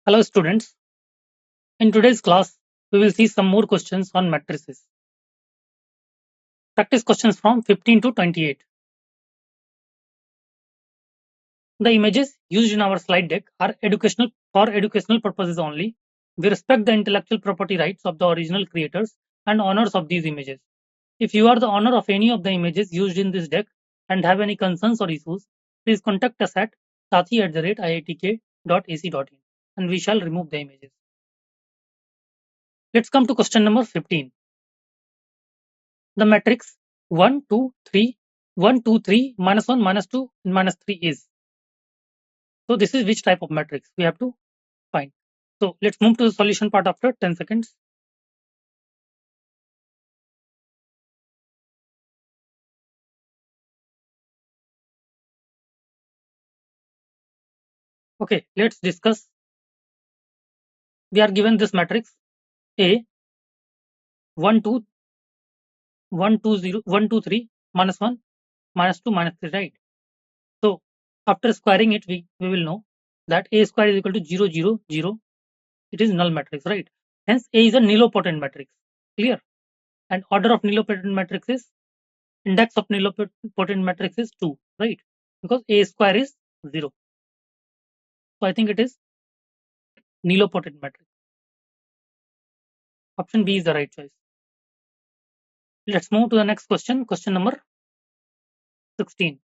Hello students, in today's class we will see some more questions on matrices. Practice questions from 15 to 28. The images used in our slide deck are for educational purposes only. We respect the intellectual property rights of the original creators and owners of these images. If you are the owner of any of the images used in this deck and have any concerns or issues, please contact us at sathi@iitk.ac.in and we shall remove the images. Let's come to question number 15. The matrix 1, 2, 3, 1, 2, 3, minus 1, minus 2, and minus 3 is. So this is which type of matrix we have to find. So let's move to the solution part after 10 seconds. Okay, let's discuss. We are given this matrix A 1, 2, 1, 2, 0, 1, 2, 3, minus 1, minus 2, minus 3, right? So after squaring it, we will know that A square is equal to 0, 0, 0. It is null matrix, right? Hence A is a nilpotent matrix. Clear? And order of nilpotent matrix is index of nilpotent matrix is 2, right? Because A square is 0. So I think it is nilpotent matrix. Option B is the right choice. Let's move to the next question. Question number 16.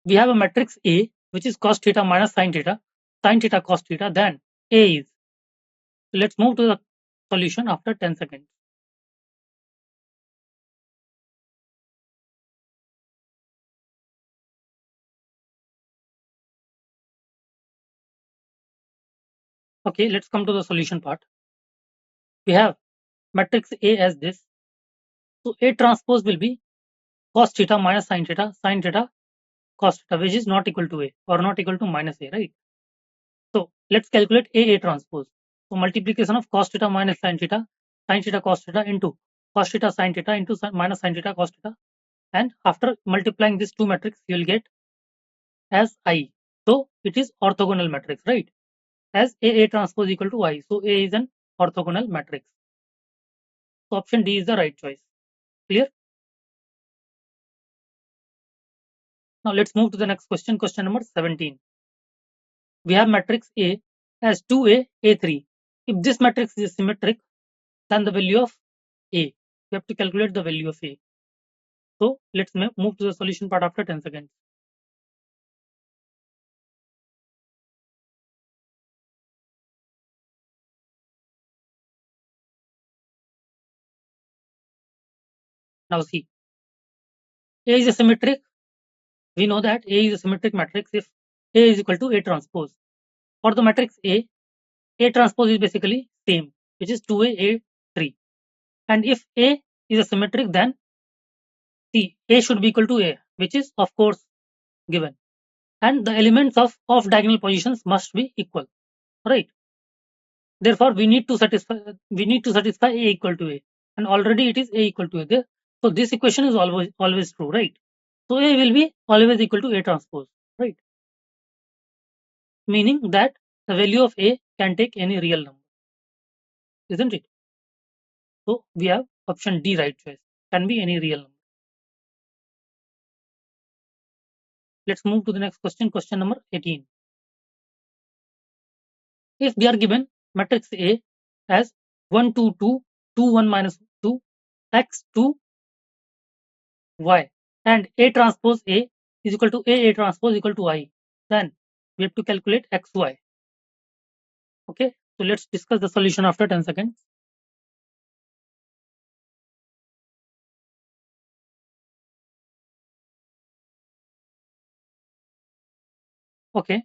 We have a matrix A, which is cos theta minus sin theta cos theta, then A is. So let's move to the solution after 10 seconds. Okay, let's come to the solution part. We have matrix A as this. So A transpose will be cos theta minus sin theta cos theta, which is not equal to A or not equal to minus A, right? So let's calculate A transpose. So multiplication of cos theta minus sin theta cos theta into cos theta sin theta into minus sin theta cos theta. And after multiplying these two matrices, you will get as I. So it is orthogonal matrix, right? As A transpose equal to I. So A is an orthogonal matrix. So option D is the right choice. Clear? Now let's move to the next question. Question number 17. We have matrix A as 2A, A3. If this matrix is symmetric, then the value of A. We have to calculate the value of A. So let's move to the solution part after 10 seconds. Now see, A is a symmetric. We know that A is a symmetric matrix if A is equal to A transpose. For the matrix A transpose is basically same, which is 2A, A3. And if A is a symmetric, then see, A should be equal to A, which is of course given. And the elements of off-diagonal positions must be equal, right? Therefore, we need to satisfy A equal to A, and already it is A equal to A there. So this equation is always true, right? So A will be always equal to A transpose, right? Meaning that the value of A can take any real number, isn't it? So we have option D right choice. Can be any real number. Let's move to the next question. Question number 18. If we are given matrix A as 1, 2, 2, 2, 1 minus 2, x 2, y, and A transpose A is equal to A transpose equal to I, then we have to calculate xy. Okay, so let's discuss the solution after 10 seconds. Okay,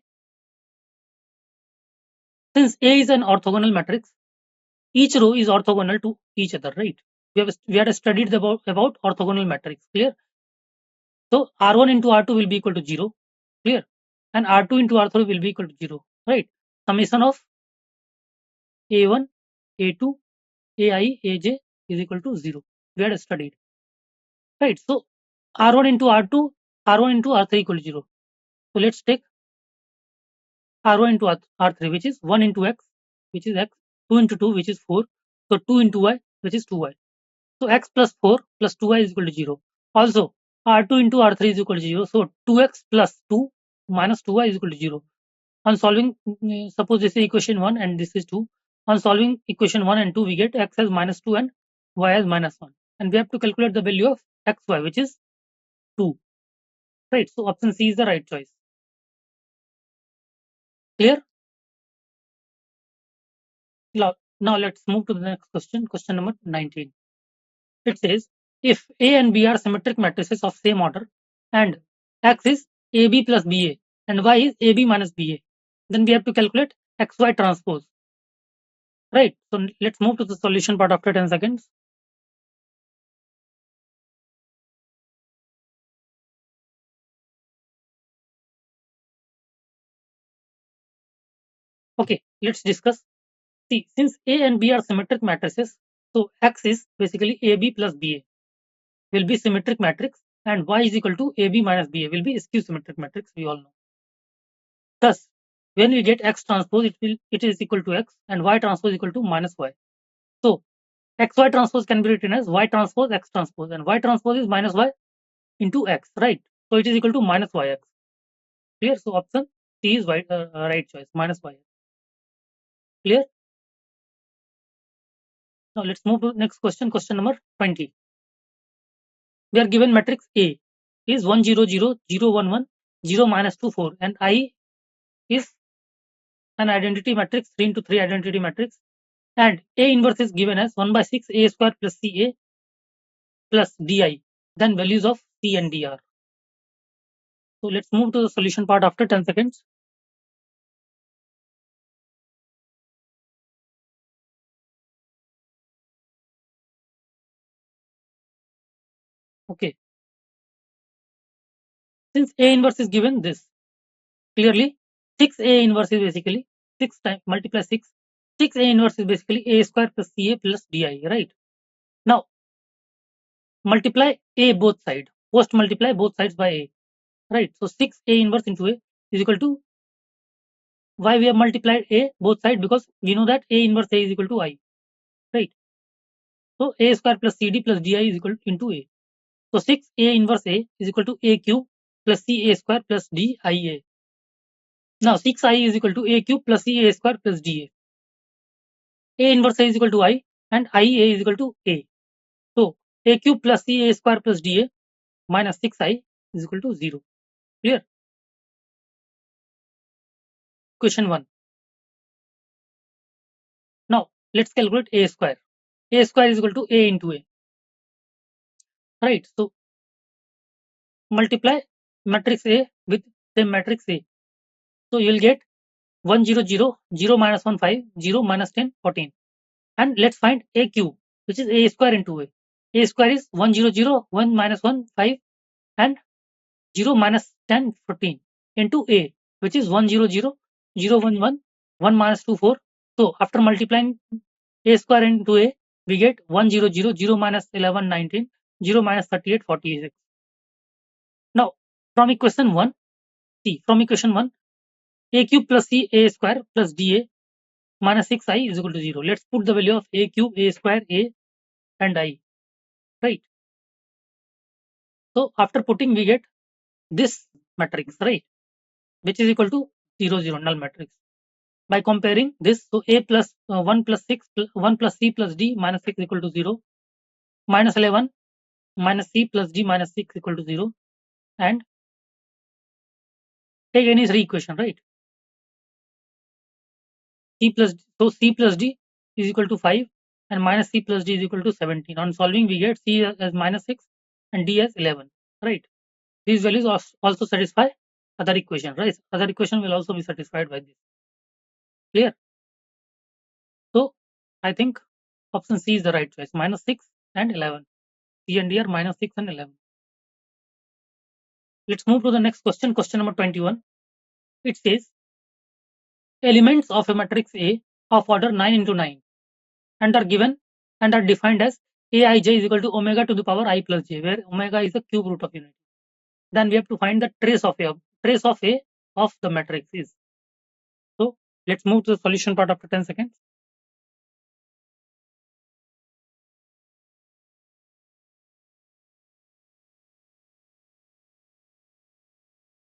since A is an orthogonal matrix, each row is orthogonal to each other, right? We had studied about orthogonal matrix, clear? So R1 into R2 will be equal to 0, clear? And R2 into R3 will be equal to 0, right? Summation of A1, A2, AI, AJ is equal to 0. We had studied, right? So R1 into R2, R1 into R3 equal to 0. So let's take R1 into R3, which is 1 into x, which is x, 2 into 2, which is 4. So 2 into y, which is 2y. So x plus 4 plus 2y is equal to 0. Also, R2 into R3 is equal to 0. So 2x plus 2 minus 2y is equal to 0. On solving, suppose this is equation 1 and this is 2. On solving equation 1 and 2, we get x as minus 2 and y as minus 1. And we have to calculate the value of xy, which is 2. Right, so option C is the right choice. Clear? Now let's move to the next question, question number 19. It says, if A and B are symmetric matrices of same order and X is AB plus BA and Y is AB minus BA, then we have to calculate XY transpose. Right, so let's move to the solution part after 10 seconds. Okay, let's discuss. See, since A and B are symmetric matrices, so X is basically AB plus BA will be symmetric matrix and Y is equal to AB minus BA will be skew symmetric matrix, we all know. Thus, when we get X transpose, it is equal to X and Y transpose equal to minus Y. So, XY transpose can be written as Y transpose X transpose and Y transpose is minus Y into X, right? So, it is equal to minus YX. Clear? So, option C is right choice, minus YX. Clear? Now, let's move to next question, question number 20. We are given matrix A is 1 0 0 0 1 1 0 minus 2 4 and I is an identity matrix 3 into 3 identity matrix and A inverse is given as 1 by 6 A square plus CA plus DI, then values of C and DR. So let's move to the solution part after 10 seconds. Okay. Since A inverse is given this, clearly 6A inverse is basically 6 times multiply 6. 6A inverse is basically A square plus CA plus DI, right? Now multiply A both sides. Post multiply both sides by A, right? So 6A inverse into A is equal to, why we have multiplied A both sides? Because we know that A inverse A is equal to I, right? So A square plus CD plus DI is equal into A. So 6A inverse A is equal to A cube plus CA square plus DIA. Now 6I is equal to A cube plus CA square plus DA. A inverse A is equal to I and IA is equal to A. So A cube plus CA square plus DA minus 6I is equal to 0. Clear? Question 1. Now let's calculate A square. A square is equal to A into A. Right. So multiply matrix A with the matrix A. So you will get 1 0 0 0 minus 1 5 0 minus 10 14. And let's find A cube, which is A square into A. A square is 1 0 0 1 minus 1 5 and 0 minus 10 14 into A, which is 1 0 0 0 1 1 1 minus 2 4. So after multiplying A square into A, we get 1 0 0 0 minus 11 19 0 minus 38 46. Now from equation 1, see from equation 1, A cube plus C A square plus DA minus 6I is equal to 0. Let's put the value of A cube, A square, A and I, right? So after putting, we get this matrix, right? Which is equal to 0 0 null matrix. By comparing this, so A plus 1 plus 6 1 plus C plus D minus 6 equal to 0, minus 11 minus C plus D minus 6 equal to 0, and take any three equation, right? C plus D is equal to 5 and minus C plus D is equal to 17. On solving, we get C as minus 6 and D as 11, right? These values also satisfy other equation, right? Other equation will also be satisfied by this. Clear? So I think option C is the right choice. Minus 6 and 11. C and D are minus 6 and 11. Let's move to the next question. Question number 21. It says elements of a matrix A of order 9 into 9 and are given and are defined as Aij is equal to omega to the power I plus j, where omega is the cube root of unity. Then we have to find the trace of A of the matrix is. Let's move to the solution part after 10 seconds.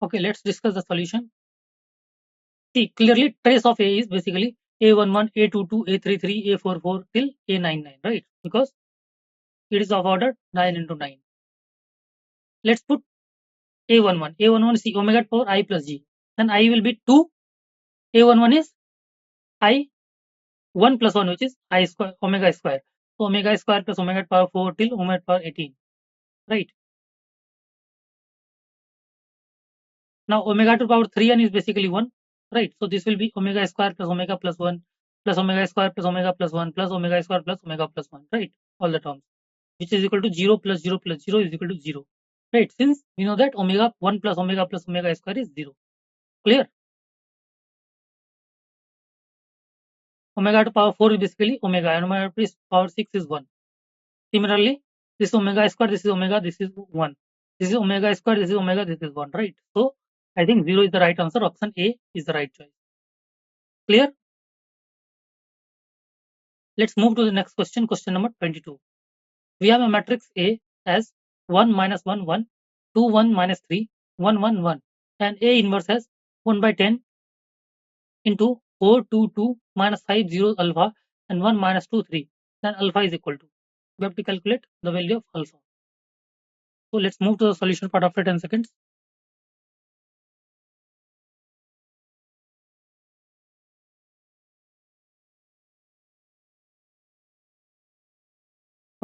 Okay, let's discuss the solution. See, clearly trace of A is basically A11, A22, A33, A44 till A99, right? Because it is of order 9 into 9. Let's put A11. A11 is omega power I plus G. Then I will be 2. A11 is I 1 plus 1, which is I square, omega square. So omega square plus omega power 4 till omega power 18, right? Now omega to power 3n is basically 1, right? So this will be omega square plus omega plus 1 plus omega square plus omega plus 1 plus omega square plus omega plus 1, right? All the terms, which is equal to 0 plus 0 plus 0 is equal to 0, right? Since we know that omega 1 plus omega plus omega square is 0. Clear? Omega to power 4 is basically omega, and omega to power 6 is 1. Similarly, this is omega square, this is omega, this is 1. This is omega square, this is omega, this is 1, right? So I think 0 is the right answer. Option A is the right choice. Clear? Let's move to the next question, question number 22. We have a matrix A as 1 minus 1 1, 2 1 minus 3, 1 1 1, and A inverse as 1 by 10 into 4 2 2 minus 5 0 alpha and 1 minus 2 3. Then alpha is equal to. We have to calculate the value of alpha. So let's move to the solution part after 10 seconds.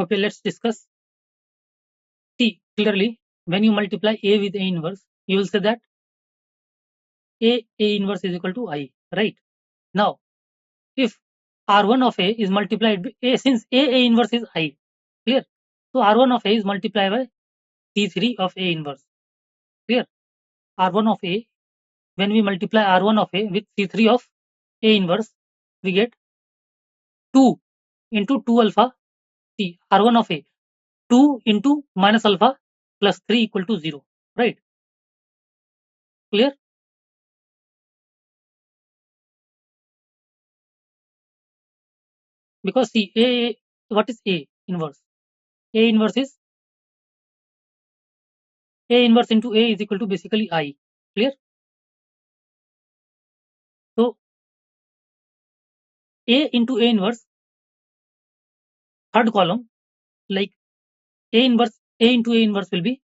Okay, let's discuss. See, clearly, when you multiply A with A inverse, you will say that A inverse is equal to I, right? Now, if R1 of A is multiplied by A, since A inverse is I, clear? So R1 of A is multiplied by C3 of A inverse, clear? R1 of A, when we multiply R1 of A with C3 of A inverse, we get 2 into 2 alpha, see, R1 of A, 2 into minus alpha plus 3 equal to 0, right? Clear? Because see, what is A inverse? A inverse is A inverse into A is equal to basically I. Clear? So A into A inverse, third column, like A inverse, A into A inverse will be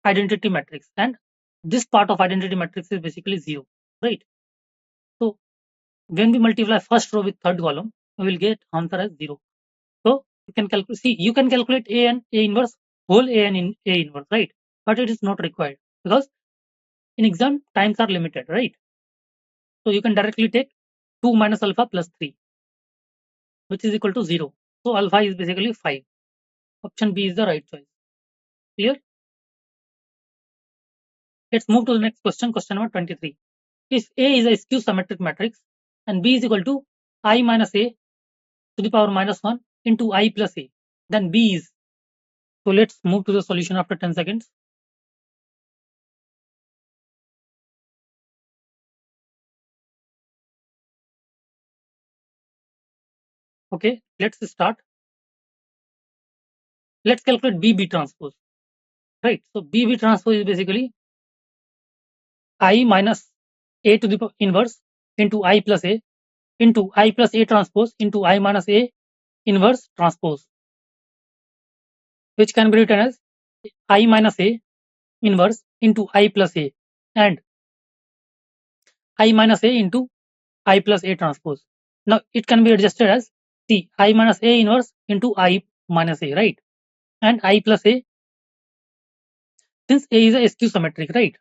identity matrix, and this part of identity matrix is basically 0, right? So when we multiply first row with third column, we will get answer as 0. So you can calculate. See, you can calculate A and A inverse, whole A and A inverse, right? But it is not required because in exam times are limited, right? So you can directly take 2 minus alpha plus 3, which is equal to 0. So alpha is basically 5. Option B is the right choice. Clear? Let's move to the next question, question number 23. If A is a skew symmetric matrix and B is equal to I minus A to the power minus 1 into I plus A, then B is. So let's move to the solution after 10 seconds. Okay, let's start. Let's calculate BB transpose. Right. So BB transpose is basically I minus A to the inverse into I plus A into I plus A transpose into I minus A inverse transpose, which can be written as I minus A inverse into I plus A and I minus A into I plus A transpose. Now it can be adjusted as C I minus A inverse into I minus A, right? And I plus A, since A is a skew symmetric, right?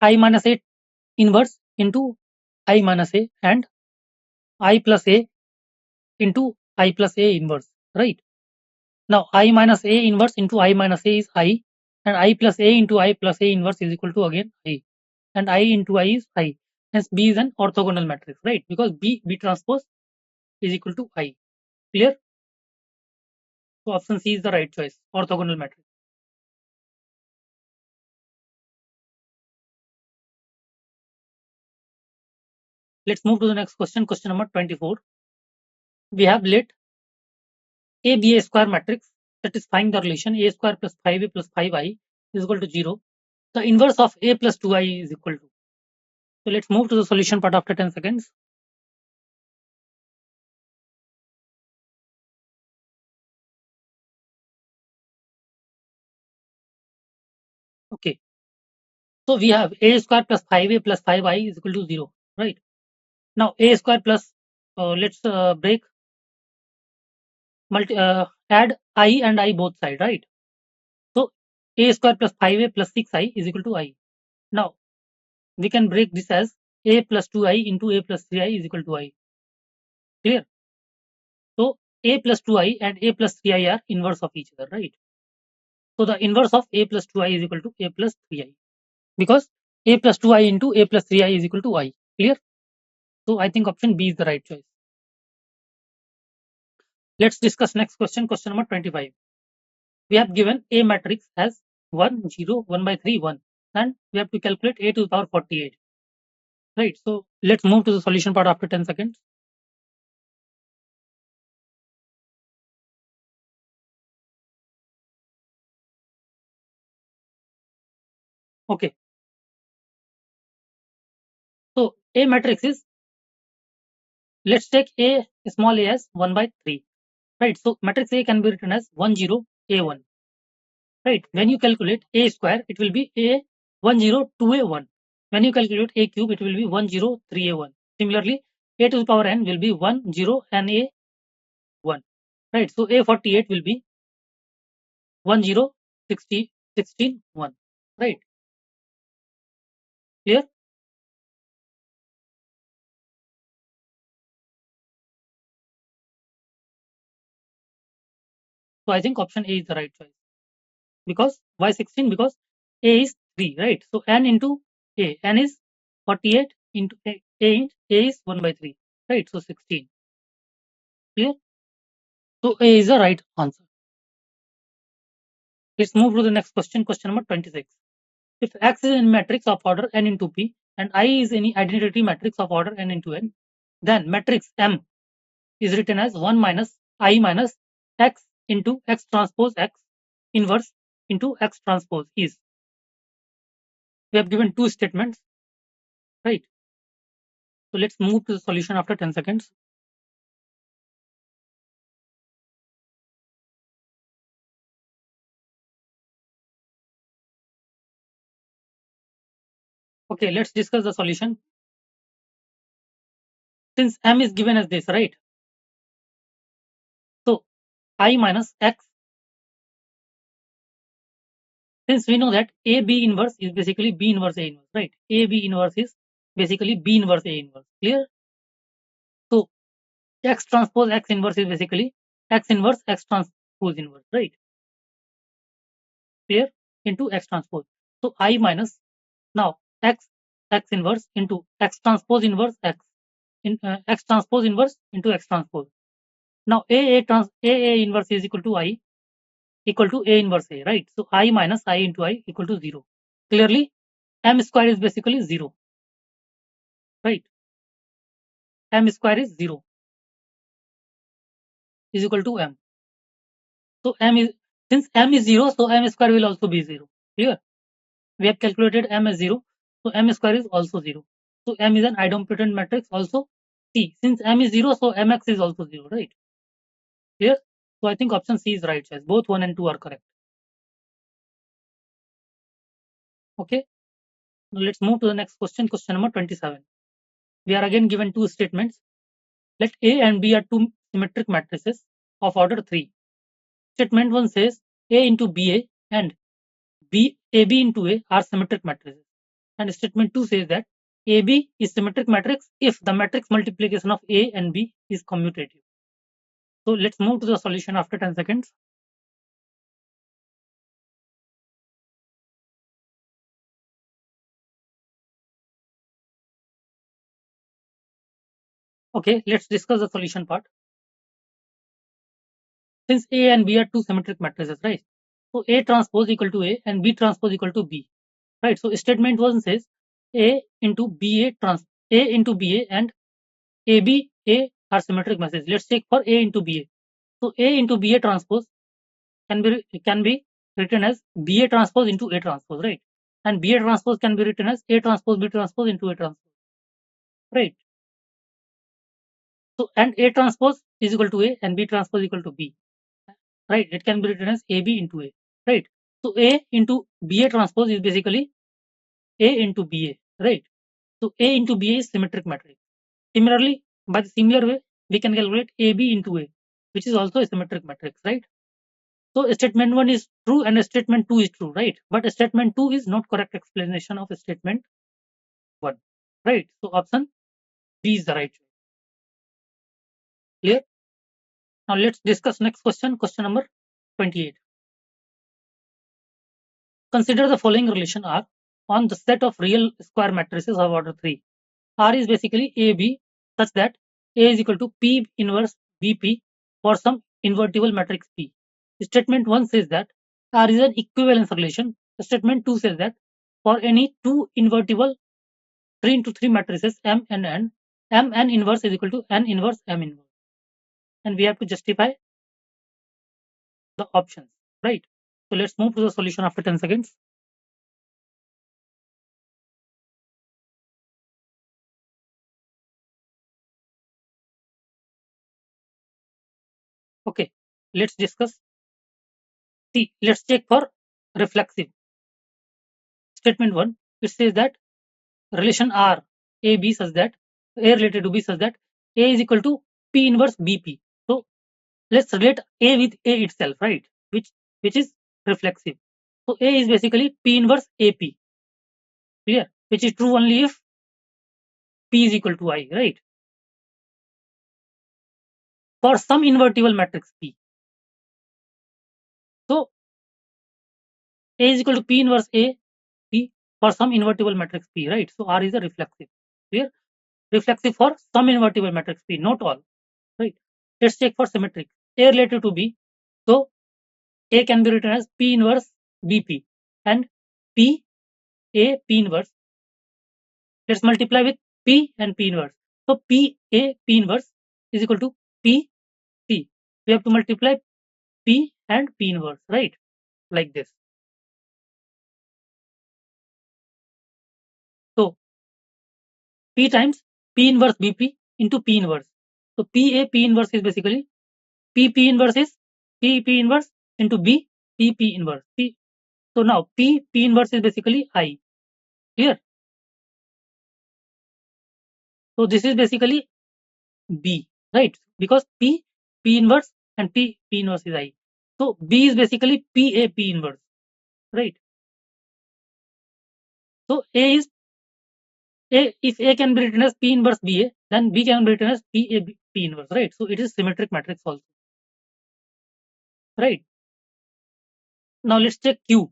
I minus A inverse into I minus A and I plus A into I plus A inverse, right? Now I minus A inverse into I minus A is I, and I plus A into I plus A inverse is equal to again I, and I into I is I. Hence B is an orthogonal matrix, right? Because B transpose is equal to I. Clear? So option C is the right choice, orthogonal matrix. Let's move to the next question. Question number 24. We have let A be a square matrix satisfying the relation a square plus 5a plus 5i is equal to 0. The inverse of a plus 2i is equal to. So let's move to the solution part after 10 seconds. Okay. So we have a square plus 5a plus 5i is equal to 0, right? Now a square plus, let's add I and I both sides, right? So a square plus 5a plus 6i is equal to I. Now we can break this as a plus 2i into a plus 3i is equal to I. Clear? So a plus 2i and a plus 3i are inverse of each other, right? So the inverse of a plus 2i is equal to a plus 3i, because a plus 2i into a plus 3i is equal to I. Clear? So I think option B is the right choice. Let's discuss next question. Question number 25. We have given a matrix as 1, 0, 1 by 3, 1, and we have to calculate a to the power 48. Right. So let's move to the solution part after 10 seconds. Okay. So a matrix is, let's take a small a as 1 by 3. Right. So matrix A can be written as 1, 0, A1. Right. When you calculate a square, it will be a 1, 0, 2a1. When you calculate a cube, it will be 1, 0, 3a1. Similarly, a to the power n will be 1, 0, and a1. Right. So a48 will be 1, 0, 60, 16, 1. Right. Clear? So I think option A is the right choice. Because why 16? Because a is 3, right? So n into a. N is 48 into a is 1 by 3. Right. So 16. Clear? So A is the right answer. Let's move to the next question. Question number 26. If X is a matrix of order n into P and I is any identity matrix of order n into n, then matrix M is written as 1 minus I minus X into X transpose X inverse into X transpose is. We have given two statements, right? So let's move to the solution after 10 seconds. Okay, let's discuss the solution. Since M is given as this, right? So I minus X, since we know that AB inverse is basically B inverse A inverse, right? AB inverse is basically B inverse A inverse. Clear? So X transpose X inverse is basically X inverse X transpose inverse, right? Clear? Into X transpose. So I minus, now X inverse into X transpose inverse X in X transpose inverse into X transpose. Now A inverse is equal to I equal to A inverse A, right? So I minus I into I equal to 0. Clearly, M square is basically 0, right? M square is 0 is equal to M. So M is, since M is 0, so M square will also be 0. Clear? We have calculated M as 0, so M square is also 0. So M is an idempotent matrix also C. Since M is 0, so Mx is also 0, right? Clear? So I think option C is right choice. Both 1 and 2 are correct. Okay. Now let's move to the next question. Question number 27. We are again given two statements. Let A and B are two symmetric matrices of order 3. Statement 1 says A into BA and AB into A are symmetric matrices. And statement 2 says that AB is symmetric matrix if the matrix multiplication of A and B is commutative. So let's move to the solution after 10 seconds. Okay, let's discuss the solution part. Since A and B are two symmetric matrices, right? So A transpose equal to A and B transpose equal to B, right? So statement 1 says A into BA A into BA and AB, A are symmetric matrices. Let's take for A into BA. So A into BA transpose can be written as BA transpose into A transpose, right? And BA transpose can be written as A transpose B transpose into A transpose, right? So and A transpose is equal to A and B transpose equal to B, right? It can be written as AB into A, right? So A into BA transpose is basically A into BA, right? So A into BA is symmetric matrix. Similarly, by the similar way, we can calculate AB into A, which is also a symmetric matrix, right? So statement 1 is true and statement 2 is true, right? But statement 2 is not correct explanation of statement 1, right? So option B is the right choice. Clear? Now let's discuss next question, question number 28. Consider the following relation R on the set of real square matrices of order 3. R is basically AB such that A is equal to P inverse BP for some invertible matrix P. Statement 1 says that R is an equivalence relation. Statement 2 says that for any two invertible 3 into 3 matrices M and N, M N inverse is equal to N inverse M inverse. And we have to justify the options, right? So let's move to the solution after 10 seconds. Okay, let's discuss. See, let's check for reflexive. Statement 1, it says that relation R A B such that A related to B such that A is equal to P inverse BP. So let's relate A with A itself, right? Which is reflexive. So A is basically P inverse AP. Clear? Which is true only if P is equal to I, right? For some invertible matrix P. So A is equal to P inverse A P for some invertible matrix P, right? So R is a reflexive. Clear? Reflexive for some invertible matrix P, not all, right? Let's check for symmetric. A related to B. So A can be written as P inverse BP and P A P inverse. Let's multiply with P and P inverse. So P A P inverse is equal to P P. We have to multiply P and P inverse, right? Like this. So P times P inverse BP into P inverse. So P A P inverse is basically P P inverse is P P inverse into B P P inverse. P. So now P P inverse is basically I. Clear? So this is basically B, right? Because P inverse and P inverse is I. So B is basically P A P inverse, right? So A is A. If A can be written as P inverse BA, then B can be written as P A P inverse, right? So it is symmetric matrix also, right? Now let's check Q.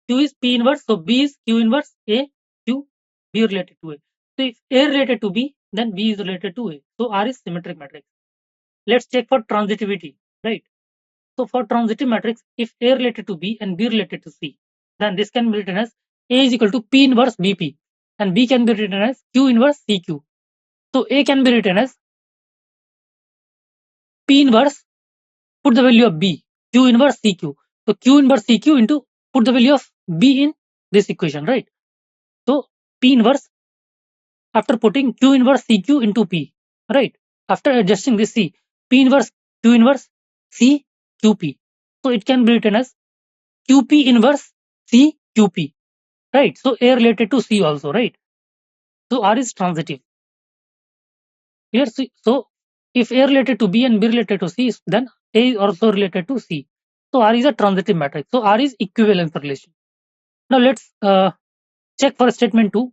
Q is P inverse, so B is Q inverse A Q B related to A. So if A related to B, then B is related to A. So R is symmetric matrix. Let's check for transitivity, right? So for transitive matrix, if A related to B and B related to C, then this can be written as A is equal to P inverse BP and B can be written as Q inverse CQ. So A can be written as P inverse, put the value of B, Q inverse CQ. So Q inverse CQ into put the value of B in this equation, right? So P inverse after putting Q inverse CQ into P, right? After adjusting this C, P inverse Q inverse C QP. So it can be written as QP inverse C QP, right? So A related to C also, right? So R is transitive. Here, so if A related to B and B related to C, then A is also related to C. So R is a transitive matrix. So R is equivalence relation. Now let's check for statement 2.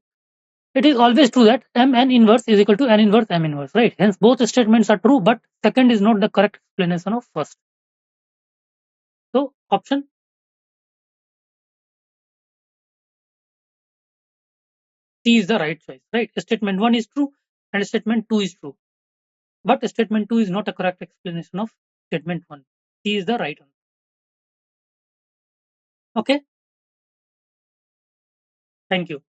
It is always true that Mn inverse is equal to N inverse M inverse, right? Hence both statements are true, but second is not the correct explanation of first. So option C is the right choice, right? Statement 1 is true and statement 2 is true. But statement 2 is not a correct explanation of statement 1. C is the right one. Okay. Thank you.